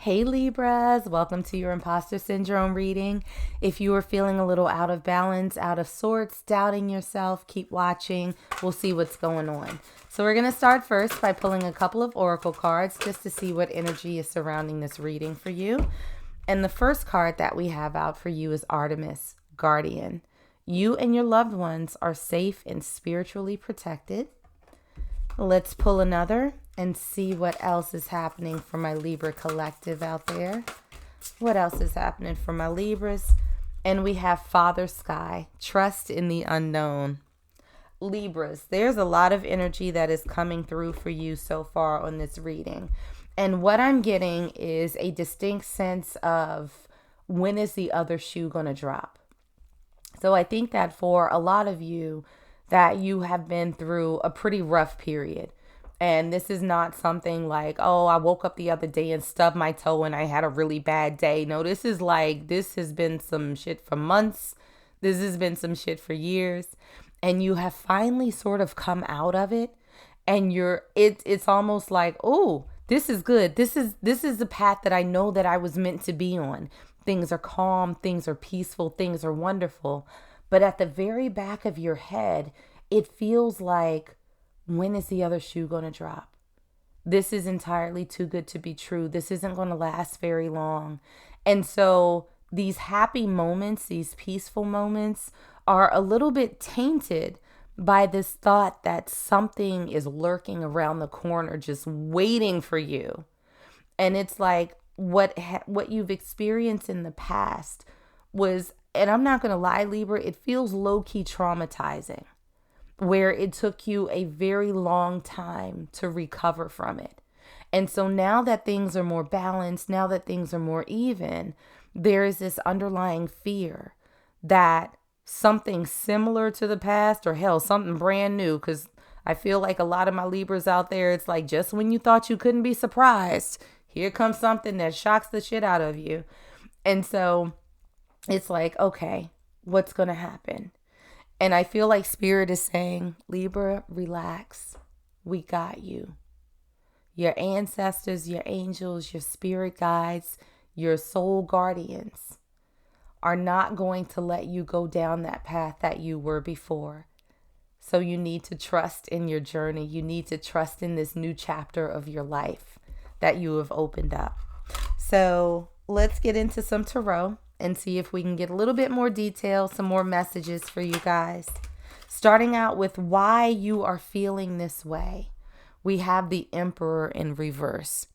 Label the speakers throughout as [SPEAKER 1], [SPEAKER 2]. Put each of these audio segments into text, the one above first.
[SPEAKER 1] Hey Libras, welcome to your Imposter Syndrome reading. If you are feeling a little out of balance, out of sorts, doubting yourself, keep watching. We'll see what's going on. So we're going to start first by pulling a couple of oracle cards just to see what energy is surrounding this reading for you. And the first card that we have out for you is Artemis, Guardian. You and your loved ones are safe and spiritually protected. Let's pull another and see what else is happening for my Libra collective out there. What else is happening for my Libras? And we have Father Sky, trust in the unknown. Libras, there's a lot of energy that is coming through for you so far on this reading. And what I'm getting is a distinct sense of when is the other shoe going to drop. So I think that for a lot of you, that you have been through a pretty rough period. And this is not something like, oh, I woke up the other day and stubbed my toe and I had a really bad day. No, this is like, this has been some shit for months. This has been some shit for years. And you have finally sort of come out of it. And it's almost like, oh, this is good. This is the path that I know that I was meant to be on. Things are calm, things are peaceful, things are wonderful. But at the very back of your head, it feels like, when is the other shoe going to drop? This is entirely too good to be true. This isn't going to last very long. And so these happy moments, these peaceful moments are a little bit tainted by this thought that something is lurking around the corner, just waiting for you. And it's like what you've experienced in the past was, and I'm not going to lie, Libra, it feels low-key traumatizing, where it took you a very long time to recover from it. And so now that things are more balanced, now that things are more even, there is this underlying fear that something similar to the past, or hell, something brand new, because I feel like a lot of my Libras out there, it's like just when you thought you couldn't be surprised, here comes something that shocks the shit out of you. And so it's like, okay, what's going to happen? And I feel like Spirit is saying, Libra, relax. We got you. Your ancestors, your angels, your spirit guides, your soul guardians are not going to let you go down that path that you were before. So you need to trust in your journey. You need to trust in this new chapter of your life that you have opened up. So let's get into some tarot and see if we can get a little bit more detail, some more messages for you guys. Starting out with why you are feeling this way. We have the Emperor in reverse.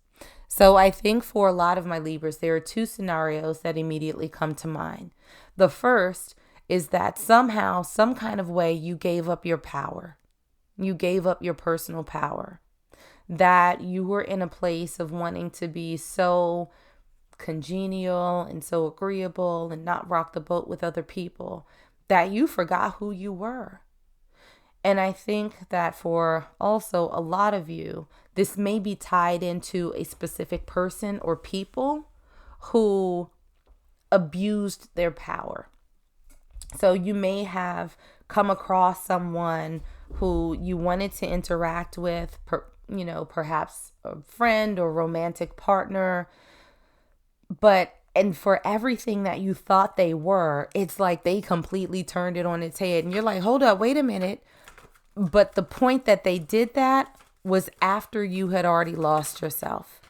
[SPEAKER 1] So I think for a lot of my Libras, there are two scenarios that immediately come to mind. The first is that somehow, some kind of way, you gave up your power. You gave up your personal power. That you were in a place of wanting to be so congenial and so agreeable and not rock the boat with other people that you forgot who you were. And I think that for also a lot of you, this may be tied into a specific person or people who abused their power. So you may have come across someone who you wanted to interact with, perhaps a friend or romantic partner, and for everything that you thought they were, it's like they completely turned it on its head. And you're like, hold up, wait a minute. But the point that they did that was after you had already lost yourself.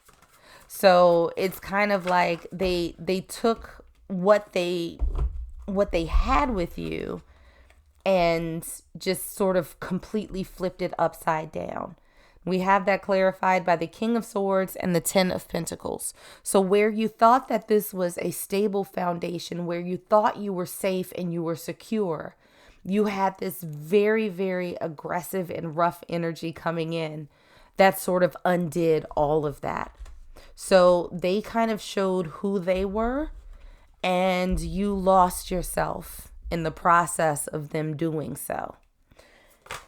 [SPEAKER 1] So it's kind of like they took what they had with you and just sort of completely flipped it upside down. We have that clarified by the King of Swords and the Ten of Pentacles. So where you thought that this was a stable foundation, where you thought you were safe and you were secure, you had this very, very aggressive and rough energy coming in that sort of undid all of that. So they kind of showed who they were, and you lost yourself in the process of them doing so.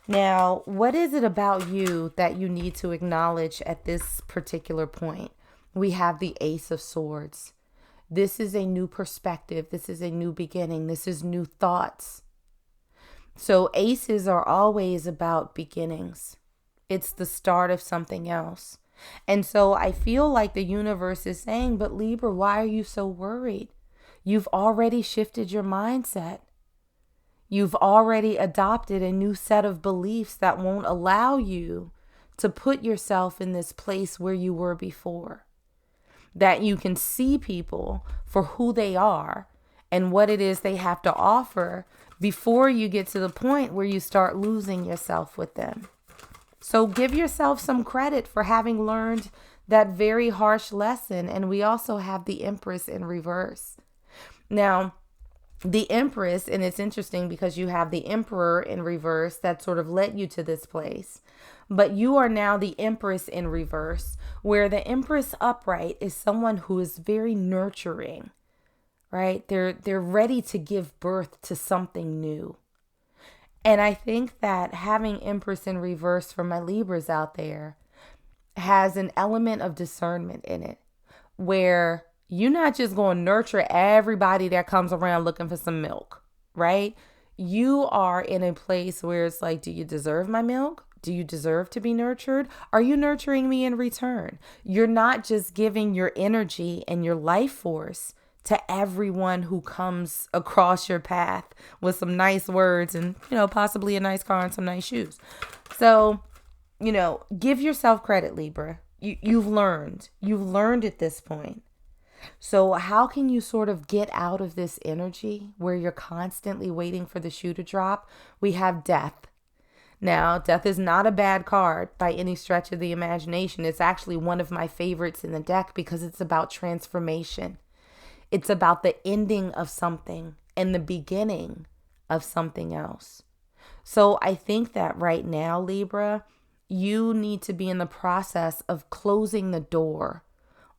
[SPEAKER 1] Now, what is it about you that you need to acknowledge at this particular point? We have the Ace of Swords. This is a new perspective. This is a new beginning. This is new thoughts. So aces are always about beginnings. It's the start of something else. And so I feel like the universe is saying, but Libra, why are you so worried? You've already shifted your mindset. You've already adopted a new set of beliefs that won't allow you to put yourself in this place where you were before. That you can see people for who they are and what it is they have to offer before you get to the point where you start losing yourself with them. So give yourself some credit for having learned that very harsh lesson. And we also have the Empress in reverse. Now, the Empress, and it's interesting because you have the Emperor in reverse that sort of led you to this place. But you are now the Empress in reverse, where the Empress upright is someone who is very nurturing, right? They're ready to give birth to something new. And I think that having Empress in reverse for my Libras out there has an element of discernment in it, where you're not just going to nurture everybody that comes around looking for some milk, right? You are in a place where it's like, do you deserve my milk? Do you deserve to be nurtured? Are you nurturing me in return? You're not just giving your energy and your life force to everyone who comes across your path with some nice words and, possibly a nice car and some nice shoes. So, give yourself credit, Libra. You've learned at this point. So how can you sort of get out of this energy where you're constantly waiting for the shoe to drop? We have death. Now, death is not a bad card by any stretch of the imagination. It's actually one of my favorites in the deck because it's about transformation. It's about the ending of something and the beginning of something else. So I think that right now, Libra, you need to be in the process of closing the door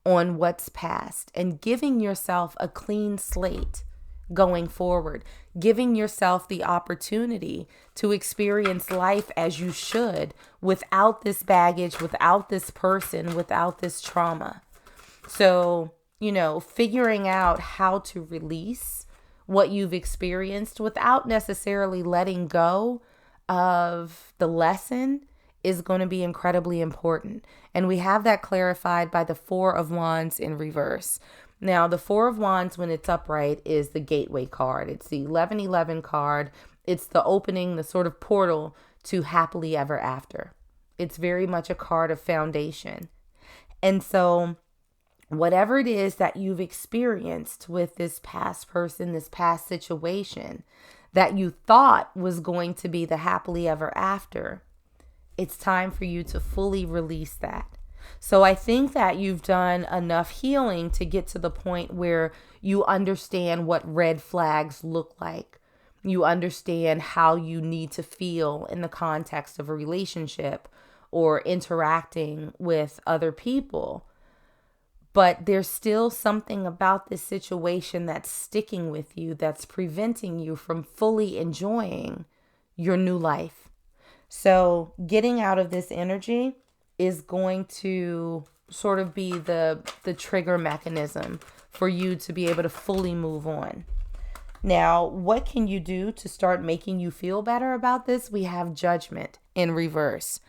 [SPEAKER 1] on what's past and giving yourself a clean slate going forward, giving yourself the opportunity to experience life as you should without this baggage, without this person, without this trauma. So, figuring out how to release what you've experienced without necessarily letting go of the lesson is going to be incredibly important. And we have that clarified by the Four of Wands in reverse. Now, the Four of Wands, when it's upright, is the gateway card. It's the 1111 card. It's the opening, the sort of portal to happily ever after. It's very much a card of foundation. And so whatever it is that you've experienced with this past person, this past situation that you thought was going to be the happily ever after, it's time for you to fully release that. So I think that you've done enough healing to get to the point where you understand what red flags look like. You understand how you need to feel in the context of a relationship or interacting with other people. But there's still something about this situation that's sticking with you, that's preventing you from fully enjoying your new life. So getting out of this energy is going to sort of be the trigger mechanism for you to be able to fully move on. Now, what can you do to start making you feel better about this? We have Judgment in reverse.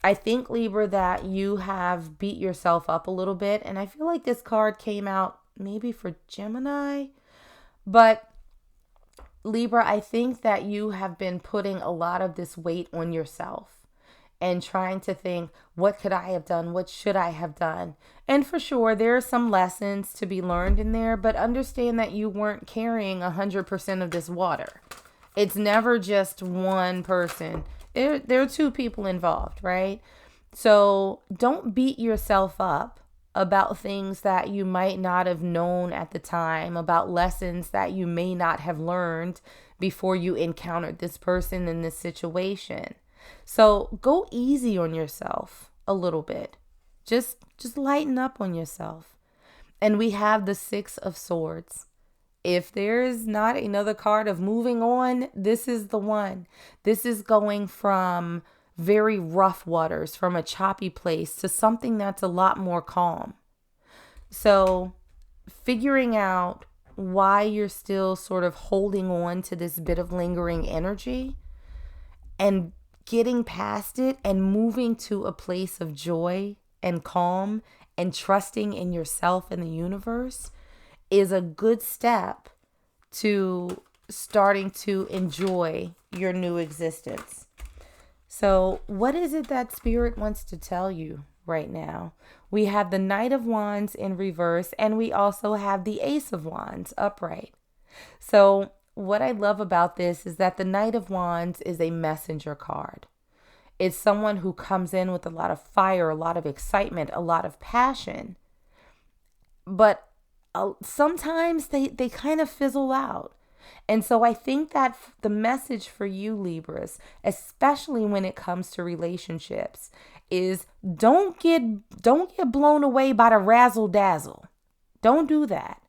[SPEAKER 1] I think, Libra, that you have beat yourself up a little bit. And I feel like this card came out maybe for Gemini. But Libra, I think that you have been putting a lot of this weight on yourself and trying to think, what could I have done? What should I have done? And for sure, there are some lessons to be learned in there, but understand that you weren't carrying 100% of this water. It's never just one person. There are two people involved, right? So don't beat yourself up about things that you might not have known at the time, about lessons that you may not have learned before you encountered this person in this situation. So go easy on yourself a little bit. Just lighten up on yourself. And we have the Six of Swords. If there's not another card of moving on, this is the one. This is going from very rough waters, from a choppy place to something that's a lot more calm. So figuring out why you're still sort of holding on to this bit of lingering energy and getting past it and moving to a place of joy and calm and trusting in yourself and the universe is a good step to starting to enjoy your new existence. So, what is it that Spirit wants to tell you right now? We have the Knight of Wands in reverse, and we also have the Ace of Wands upright. So, what I love about this is that the Knight of Wands is a messenger card. It's someone who comes in with a lot of fire, a lot of excitement, a lot of passion. But sometimes they kind of fizzle out. And so I think that the message for you, Libras, especially when it comes to relationships, is don't get blown away by the razzle dazzle. Don't do that.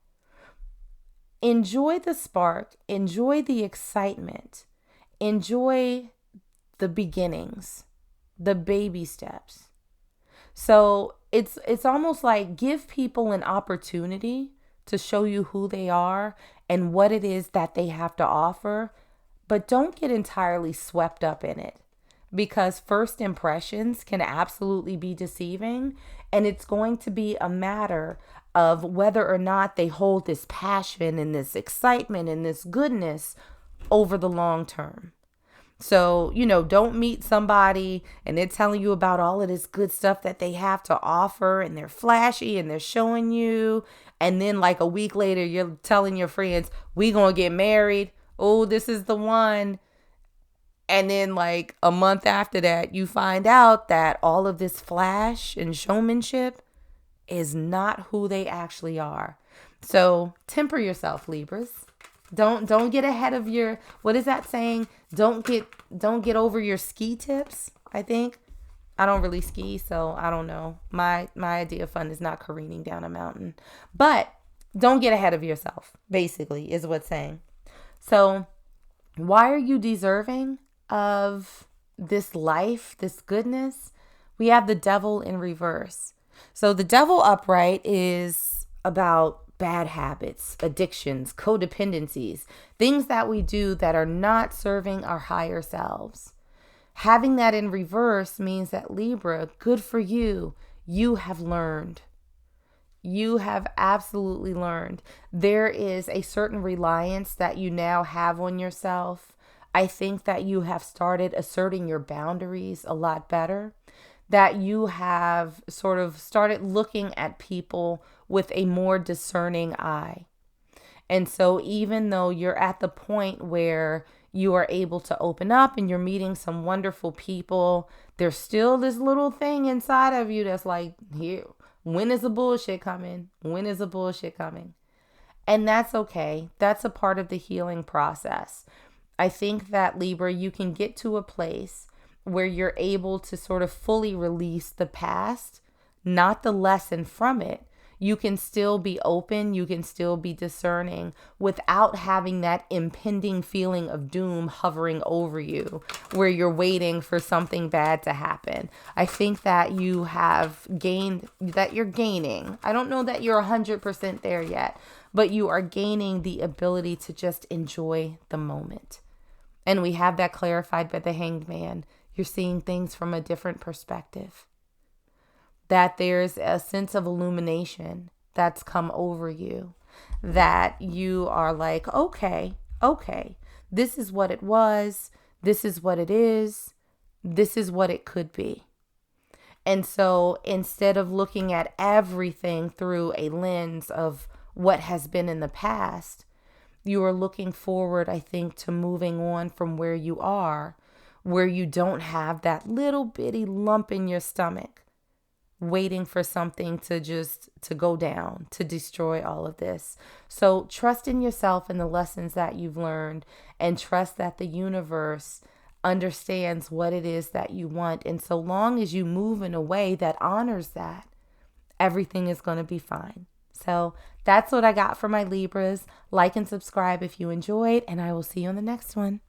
[SPEAKER 1] Enjoy the spark, enjoy the excitement, enjoy the beginnings, the baby steps. So it's almost like give people an opportunity to show you who they are and what it is that they have to offer, but don't get entirely swept up in it, because first impressions can absolutely be deceiving, and it's going to be a matter of whether or not they hold this passion and this excitement and this goodness over the long term. So, don't meet somebody and they're telling you about all of this good stuff that they have to offer, and they're flashy and they're showing you. And then like a week later, you're telling your friends, we gonna get married. Oh, this is the one. And then like a month after that, you find out that all of this flash and showmanship is not who they actually are. So temper yourself, Libras. Don't get ahead of your, what is that saying? Don't get over your ski tips, I think. I don't really ski, so I don't know. My idea of fun is not careening down a mountain. But don't get ahead of yourself, basically, is what's saying. So why are you deserving of this life, this goodness? We have the Devil in reverse. So the Devil upright is about bad habits, addictions, codependencies, things that we do that are not serving our higher selves. Having that in reverse means that Libra, good for you. You have learned. You have absolutely learned. There is a certain reliance that you now have on yourself. I think that you have started asserting your boundaries a lot better, that you have sort of started looking at people with a more discerning eye. And so even though you're at the point where you are able to open up and you're meeting some wonderful people, there's still this little thing inside of you that's like, here, when is the bullshit coming? When is the bullshit coming? And that's okay. That's a part of the healing process. I think that, Libra, you can get to a place where you're able to sort of fully release the past, not the lesson from it. You can still be open, you can still be discerning without having that impending feeling of doom hovering over you, where you're waiting for something bad to happen. I think that you have gained, that you're gaining. I don't know that you're 100% there yet, but you are gaining the ability to just enjoy the moment. And we have that clarified by the Hanged Man. You're seeing things from a different perspective. That there's a sense of illumination that's come over you. That you are like, okay, this is what it was. This is what it is. This is what it could be. And so instead of looking at everything through a lens of what has been in the past, you are looking forward, I think, to moving on from where you are, where you don't have that little bitty lump in your stomach, waiting for something to go down, to destroy all of this. So trust in yourself and the lessons that you've learned, and trust that the universe understands what it is that you want. And so long as you move in a way that honors that, everything is going to be fine. So that's what I got for my Libras. Like and subscribe if you enjoyed, and I will see you on the next one.